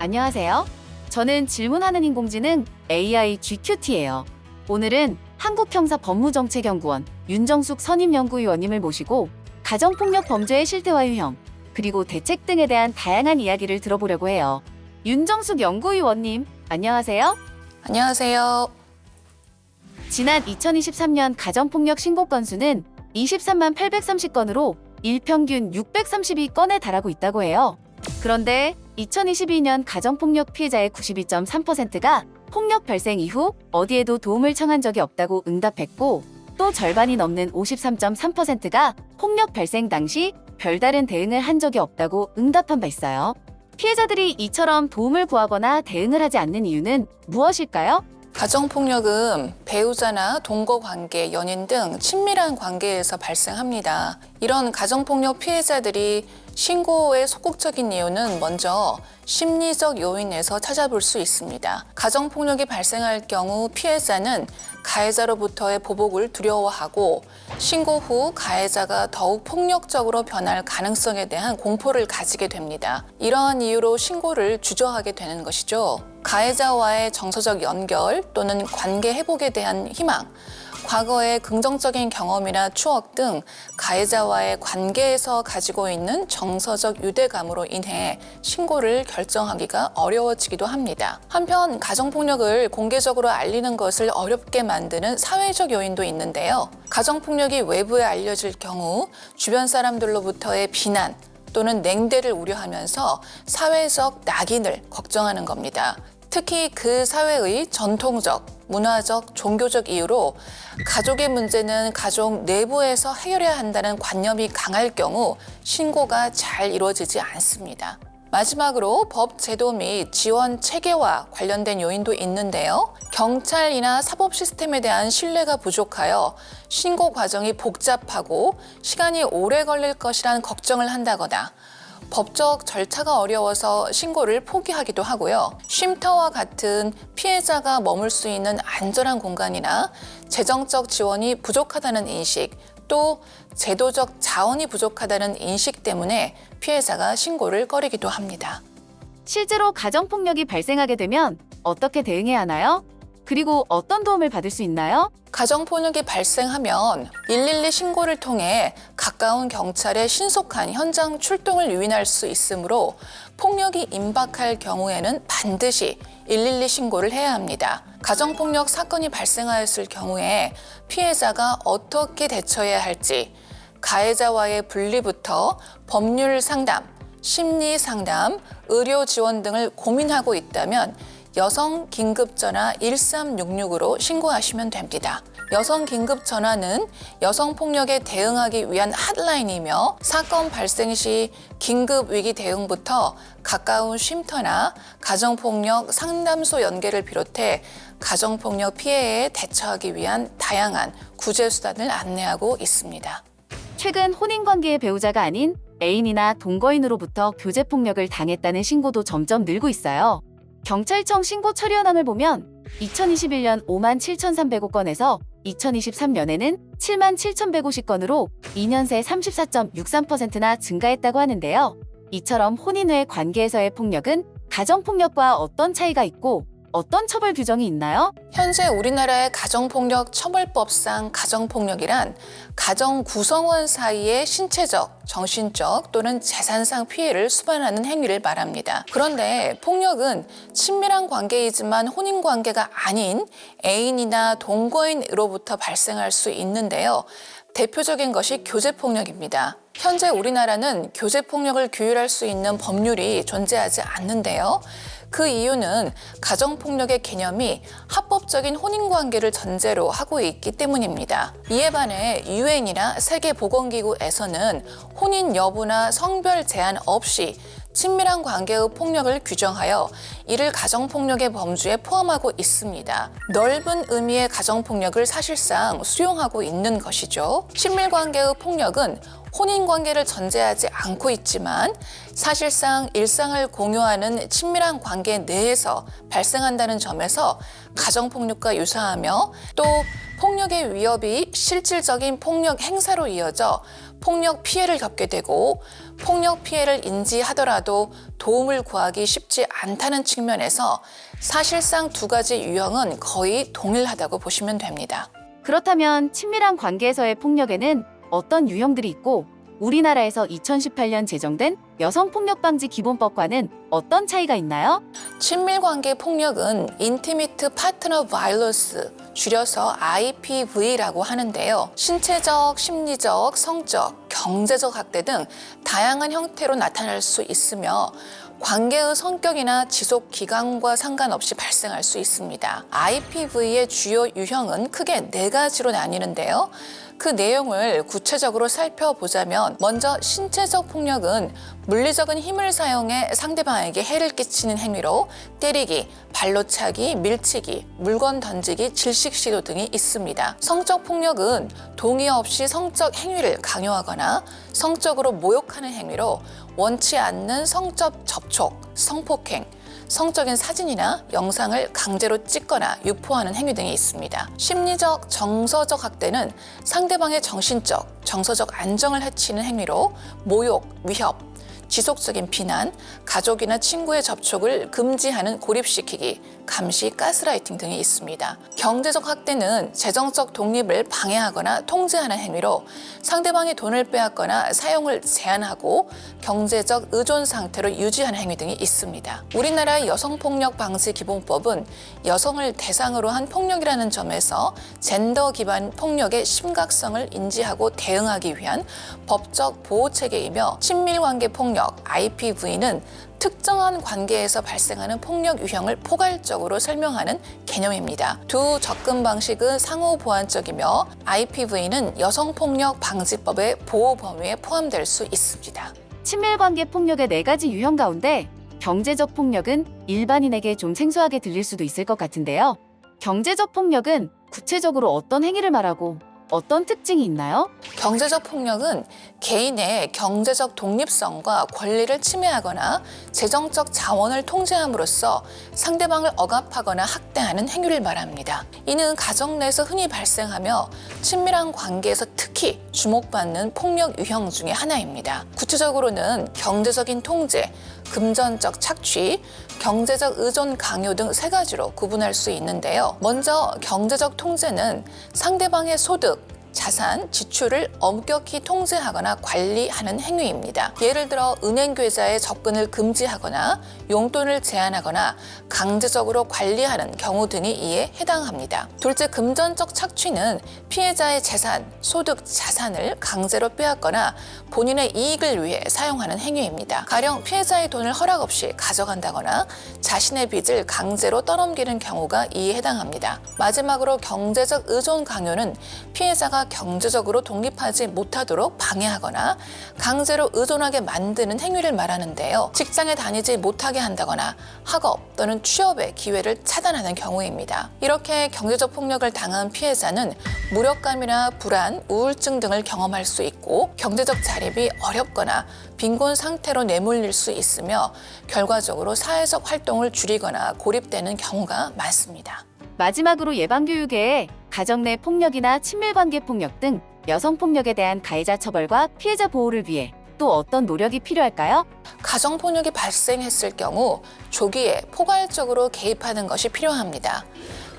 안녕하세요. 저는 질문하는 인공지능 AI GQT예요. 오늘은 한국형사법무정책연구원 윤정숙 선임연구위원님을 모시고 가정폭력 범죄의 실태와 유형, 그리고 대책 등에 대한 다양한 이야기를 들어보려고 해요. 윤정숙 연구위원님, 안녕하세요. 안녕하세요. 지난 2023년 가정폭력 신고 건수는 23만 830건으로 일평균 632건에 달하고 있다고 해요. 그런데 2022년 가정폭력 피해자의 92.3%가 폭력 발생 이후 어디에도 도움을 청한 적이 없다고 응답했고, 또 절반이 넘는 53.3%가 폭력 발생 당시 별다른 대응을 한 적이 없다고 응답한 바 있어요. 피해자들이 이처럼 도움을 구하거나 대응을 하지 않는 이유는 무엇일까요? 가정폭력은 배우자나 동거관계, 연인 등 친밀한 관계에서 발생합니다. 이런 가정폭력 피해자들이 신고에 소극적인 이유는 먼저 심리적 요인에서 찾아볼 수 있습니다. 가정폭력이 발생할 경우 피해자는 가해자로부터의 보복을 두려워하고 신고 후 가해자가 더욱 폭력적으로 변할 가능성에 대한 공포를 가지게 됩니다. 이러한 이유로 신고를 주저하게 되는 것이죠. 가해자와의 정서적 연결 또는 관계 회복에 대한 희망, 과거의 긍정적인 경험이나 추억 등 가해자와의 관계에서 가지고 있는 정서적 유대감으로 인해 신고를 결정하기가 어려워지기도 합니다. 한편 가정폭력을 공개적으로 알리는 것을 어렵게 만드는 사회적 요인도 있는데요. 가정폭력이 외부에 알려질 경우 주변 사람들로부터의 비난 또는 냉대를 우려하면서 사회적 낙인을 걱정하는 겁니다. 특히 그 사회의 전통적, 문화적, 종교적 이유로 가족의 문제는 가족 내부에서 해결해야 한다는 관념이 강할 경우 신고가 잘 이루어지지 않습니다. 마지막으로 법 제도 및 지원 체계와 관련된 요인도 있는데요. 경찰이나 사법 시스템에 대한 신뢰가 부족하여 신고 과정이 복잡하고 시간이 오래 걸릴 것이란 걱정을 한다거나 법적 절차가 어려워서 신고를 포기하기도 하고요. 쉼터와 같은 피해자가 머물 수 있는 안전한 공간이나 재정적 지원이 부족하다는 인식, 또 제도적 자원이 부족하다는 인식 때문에 피해자가 신고를 꺼리기도 합니다. 실제로 가정폭력이 발생하게 되면 어떻게 대응해야 하나요? 그리고 어떤 도움을 받을 수 있나요? 가정폭력이 발생하면 112 신고를 통해 가까운 경찰의 신속한 현장 출동을 유인할 수 있으므로 폭력이 임박할 경우에는 반드시 112 신고를 해야 합니다. 가정폭력 사건이 발생하였을 경우에 피해자가 어떻게 대처해야 할지 가해자와의 분리부터 법률 상담, 심리 상담, 의료 지원 등을 고민하고 있다면 여성 긴급전화 1366으로 신고하시면 됩니다. 여성 긴급전화는 여성폭력에 대응하기 위한 핫라인이며 사건 발생 시 긴급위기 대응부터 가까운 쉼터나 가정폭력 상담소 연계를 비롯해 가정폭력 피해에 대처하기 위한 다양한 구제수단을 안내하고 있습니다. 최근 혼인관계의 배우자가 아닌 애인이나 동거인으로부터 교제폭력을 당했다는 신고도 점점 늘고 있어요. 경찰청 신고 처리 현황을 보면 2021년 5만 7,305건에서 2023년에는 7만 7,150건으로 2년 새 34.63%나 증가했다고 하는데요. 이처럼 혼인 후의 관계에서의 폭력은 가정폭력과 어떤 차이가 있고 어떤 처벌 규정이 있나요? 현재 우리나라의 가정폭력 처벌법상 가정폭력이란 가정 구성원 사이의 신체적, 정신적 또는 재산상 피해를 수반하는 행위를 말합니다. 그런데 폭력은 친밀한 관계이지만 혼인 관계가 아닌 애인이나 동거인으로부터 발생할 수 있는데요. 대표적인 것이 교제폭력입니다. 현재 우리나라는 교제폭력을 규율할 수 있는 법률이 존재하지 않는데요. 그 이유는 가정폭력의 개념이 합법적인 혼인관계를 전제로 하고 있기 때문입니다. 이에 반해 유엔이나 세계보건기구에서는 혼인 여부나 성별 제한 없이 친밀한 관계의 폭력을 규정하여 이를 가정폭력의 범주에 포함하고 있습니다. 넓은 의미의 가정폭력을 사실상 수용하고 있는 것이죠. 친밀관계의 폭력은 혼인관계를 전제하지 않고 있지만 사실상 일상을 공유하는 친밀한 관계 내에서 발생한다는 점에서 가정폭력과 유사하며 또 폭력의 위협이 실질적인 폭력 행사로 이어져 폭력 피해를 겪게 되고 폭력 피해를 인지하더라도 도움을 구하기 쉽지 않다는 측면에서 사실상 두 가지 유형은 거의 동일하다고 보시면 됩니다. 그렇다면 친밀한 관계에서의 폭력에는 어떤 유형들이 있고 우리나라에서 2018년 제정된 여성폭력방지 기본법과는 어떤 차이가 있나요? 친밀관계 폭력은 Intimate Partner Violence, 줄여서 IPV라고 하는데요. 신체적, 심리적, 성적, 경제적 학대 등 다양한 형태로 나타날 수 있으며 관계의 성격이나 지속 기간과 상관없이 발생할 수 있습니다. IPV의 주요 유형은 크게 4가지로 나뉘는데요. 그 내용을 구체적으로 살펴보자면 먼저 신체적 폭력은 물리적인 힘을 사용해 상대방에게 해를 끼치는 행위로 때리기, 발로 차기, 밀치기, 물건 던지기, 질식 시도 등이 있습니다. 성적 폭력은 동의 없이 성적 행위를 강요하거나 성적으로 모욕하는 행위로 원치 않는 성적 접촉, 성폭행, 성적인 사진이나 영상을 강제로 찍거나 유포하는 행위 등이 있습니다. 심리적, 정서적 학대는 상대방의 정신적, 정서적 안정을 해치는 행위로 모욕, 위협, 지속적인 비난, 가족이나 친구의 접촉을 금지하는 고립시키기, 감시, 가스라이팅 등이 있습니다. 경제적 학대는 재정적 독립을 방해하거나 통제하는 행위로 상대방의 돈을 빼앗거나 사용을 제한하고 경제적 의존 상태로 유지하는 행위 등이 있습니다. 우리나라의 여성폭력방지기본법은 여성을 대상으로 한 폭력이라는 점에서 젠더 기반 폭력의 심각성을 인지하고 대응하기 위한 법적 보호체계이며 친밀관계 폭력, IPV는 특정한 관계에서 발생하는 폭력 유형을 포괄적으로 설명하는 개념입니다. 두 접근 방식은 상호 보완적이며 IPV는 여성폭력방지법의 보호 범위에 포함될 수 있습니다. 친밀관계 폭력의 4가지 유형 가운데 경제적 폭력은 일반인에게 좀 생소하게 들릴 수도 있을 것 같은데요. 경제적 폭력은 구체적으로 어떤 행위를 말하고 어떤 특징이 있나요? 경제적 폭력은 개인의 경제적 독립성과 권리를 침해하거나 재정적 자원을 통제함으로써 상대방을 억압하거나 학대하는 행위를 말합니다. 이는 가정 내에서 흔히 발생하며 친밀한 관계에서 특히 주목받는 폭력 유형 중에 하나입니다. 구체적으로는 경제적인 통제, 금전적 착취, 경제적 의존 강요 등 3가지로 구분할 수 있는데요. 먼저 경제적 통제는 상대방의 소득, 자산, 지출을 엄격히 통제하거나 관리하는 행위입니다. 예를 들어 은행 계좌에 접근을 금지하거나 용돈을 제한하거나 강제적으로 관리하는 경우 등이 이에 해당합니다. 둘째, 금전적 착취는 피해자의 재산, 소득, 자산을 강제로 빼앗거나 본인의 이익을 위해 사용하는 행위입니다. 가령 피해자의 돈을 허락 없이 가져간다거나 자신의 빚을 강제로 떠넘기는 경우가 이에 해당합니다. 마지막으로 경제적 의존 강요는 피해자가 경제적으로 독립하지 못하도록 방해하거나 강제로 의존하게 만드는 행위를 말하는데요. 직장에 다니지 못하게 한다거나 학업 또는 취업의 기회를 차단하는 경우입니다. 이렇게 경제적 폭력을 당한 피해자는 무력감이나 불안, 우울증 등을 경험할 수 있고 경제적 자립이 어렵거나 빈곤 상태로 내몰릴 수 있으며 결과적으로 사회적 활동을 줄이거나 고립되는 경우가 많습니다. 마지막으로 예방교육에 가정 내 폭력이나 친밀관계 폭력 등 여성폭력에 대한 가해자 처벌과 피해자 보호를 위해 또 어떤 노력이 필요할까요? 가정폭력이 발생했을 경우 조기에 포괄적으로 개입하는 것이 필요합니다.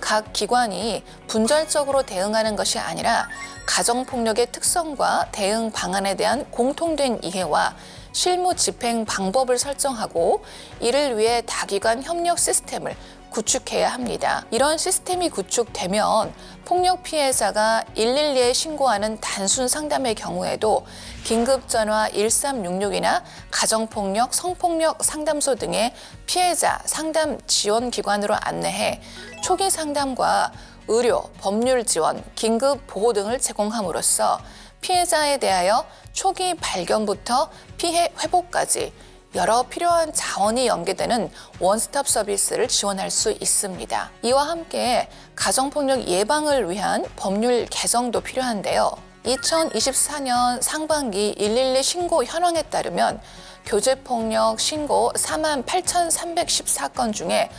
각 기관이 분절적으로 대응하는 것이 아니라 가정폭력의 특성과 대응 방안에 대한 공통된 이해와 실무 집행 방법을 설정하고 이를 위해 다기관 협력 시스템을 구축해야 합니다. 이런 시스템이 구축되면 폭력 피해자가 112에 신고하는 단순 상담의 경우에도 긴급전화 1366이나 가정폭력, 성폭력 상담소 등의 피해자 상담 지원 기관으로 안내해 초기 상담과 의료, 법률 지원, 긴급 보호 등을 제공함으로써 피해자에 대하여 초기 발견부터 피해 회복까지 여러 필요한 자원이 연계되는 원스톱 서비스를 지원할 수 있습니다. 이와 함께 가정폭력 예방을 위한 법률 개정도 필요한데요. 2024년 상반기 112 신고 현황에 따르면 교제폭력 신고 48,310사건 중에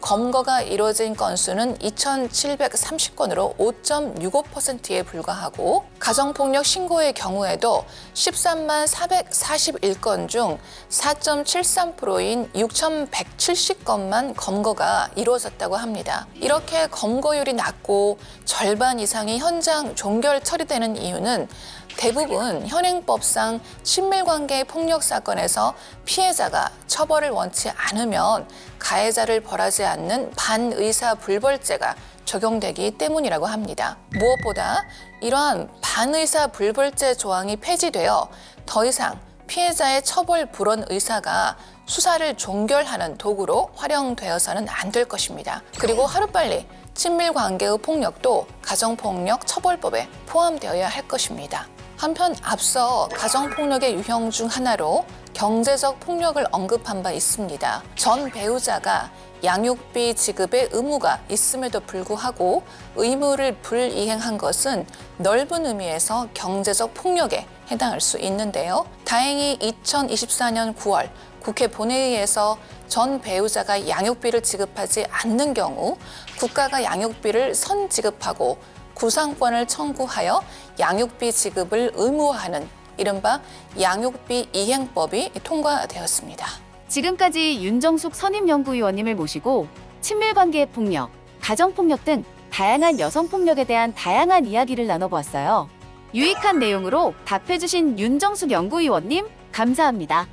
검거가 이루어진 건수는 2,730건으로 5.65%에 불과하고 가정폭력 신고의 경우에도 13만 441건 중 4.73%인 6,170건만 검거가 이루어졌다고 합니다. 이렇게 검거율이 낮고 절반 이상이 현장 종결 처리되는 이유는 대부분 현행법상 친밀관계 폭력 사건에서 피해자가 처벌을 원치 않으면 가해자를 벌하지 않는 반의사 불벌죄가 적용되기 때문이라고 합니다. 무엇보다 이러한 반의사 불벌죄 조항이 폐지되어 더 이상 피해자의 처벌 불원 의사가 수사를 종결하는 도구로 활용되어서는 안 될 것입니다. 그리고 하루빨리 친밀관계의 폭력도 가정폭력 처벌법에 포함되어야 할 것입니다. 한편 앞서 가정폭력의 유형 중 하나로 경제적 폭력을 언급한 바 있습니다. 전 배우자가 양육비 지급의 의무가 있음에도 불구하고 의무를 불이행한 것은 넓은 의미에서 경제적 폭력에 해당할 수 있는데요. 다행히 2024년 9월 국회 본회의에서 전 배우자가 양육비를 지급하지 않는 경우 국가가 양육비를 선지급하고 구상권을 청구하여 양육비 지급을 의무화하는 이른바 양육비 이행법이 통과되었습니다. 지금까지 윤정숙 선임연구위원님을 모시고 친밀관계의 폭력, 가정폭력 등 다양한 여성폭력에 대한 다양한 이야기를 나눠보았어요. 유익한 내용으로 답해주신 윤정숙 연구위원님 감사합니다.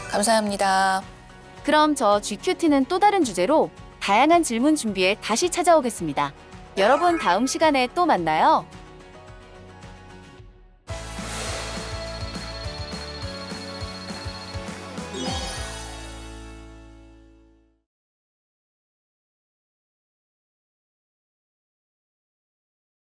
감사합니다. 그럼 저 GQT는 또 다른 주제로 다양한 질문 준비해 다시 찾아오겠습니다. 여러분 다음 시간에 또 만나요.